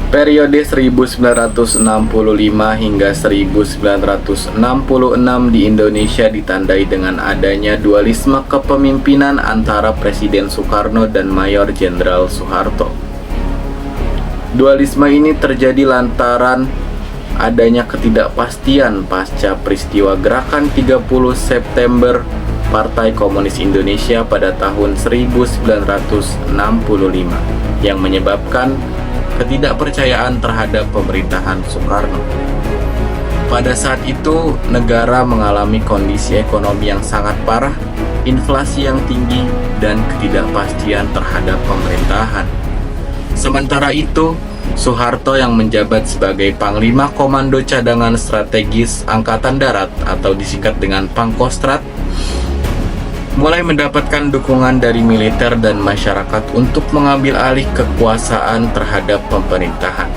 Periode 1965 hingga 1966 di Indonesia ditandai dengan adanya dualisme kepemimpinan antara Presiden Soekarno dan Mayor Jenderal Soeharto. Dualisme ini terjadi lantaran adanya ketidakpastian pasca peristiwa Gerakan 30 September Partai Komunis Indonesia pada tahun 1965 yang menyebabkan ketidakpercayaan terhadap pemerintahan Soekarno. Pada saat itu, negara mengalami kondisi ekonomi yang sangat parah, inflasi yang tinggi, dan ketidakpastian terhadap pemerintahan. Sementara itu, Soeharto yang menjabat sebagai Panglima Komando Cadangan Strategis Angkatan Darat atau disingkat dengan Pangkostrat, mulai mendapatkan dukungan dari militer dan masyarakat untuk mengambil alih kekuasaan terhadap pemerintahan.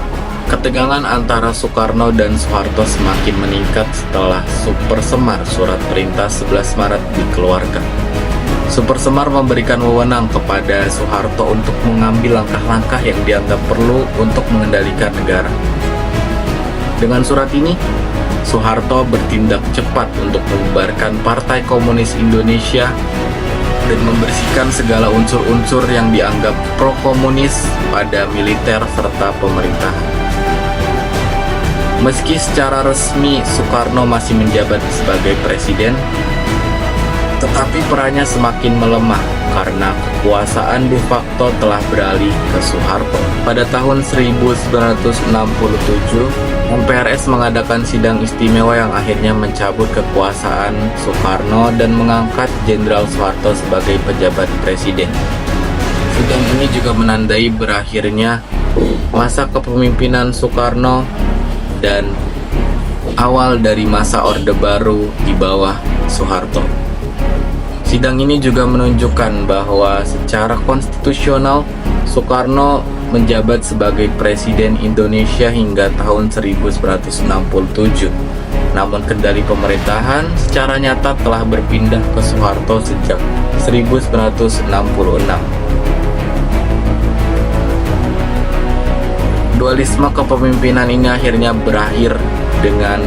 Ketegangan antara Soekarno dan Soeharto semakin meningkat setelah Super Semar Surat Perintah 11 Maret dikeluarkan. Super Semar memberikan wewenang kepada Soeharto untuk mengambil langkah-langkah yang dianggap perlu untuk mengendalikan negara. Dengan surat ini, Soeharto bertindak cepat untuk membubarkan Partai Komunis Indonesia dan membersihkan segala unsur-unsur yang dianggap pro-komunis pada militer serta pemerintahan. Meski secara resmi Soekarno masih menjabat sebagai presiden, tetapi perannya semakin melemah karena kekuasaan de facto telah beralih ke Soeharto. Pada tahun 1967, MPRS mengadakan sidang istimewa yang akhirnya mencabut kekuasaan Soekarno dan mengangkat Jenderal Soeharto sebagai pejabat presiden. Sidang ini juga menandai berakhirnya masa kepemimpinan Soekarno dan awal dari masa Orde Baru di bawah Soeharto. Sidang ini juga menunjukkan bahwa secara konstitusional Soekarno menjabat sebagai Presiden Indonesia hingga tahun 1967. Namun kendali pemerintahan secara nyata telah berpindah ke Soeharto sejak 1966. Dualisme kepemimpinan ini akhirnya berakhir dengan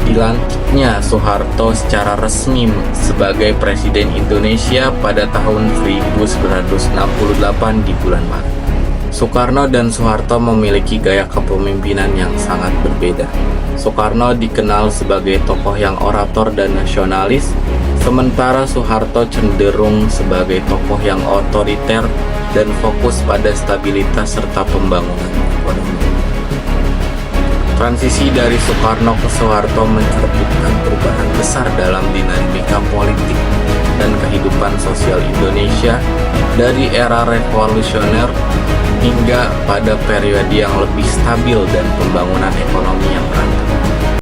dilantiknya Soeharto secara resmi sebagai Presiden Indonesia pada tahun 1968 di bulan Maret. Soekarno dan Soeharto memiliki gaya kepemimpinan yang sangat berbeda. Soekarno dikenal sebagai tokoh yang orator dan nasionalis, sementara Soeharto cenderung sebagai tokoh yang otoriter dan fokus pada stabilitas serta pembangunan ekonomi. Transisi dari Soekarno ke Soeharto mencerminkan perubahan besar dalam dinamika politik dan kehidupan sosial Indonesia dari era revolusioner hingga pada periode yang lebih stabil dan pembangunan ekonomi yang merata.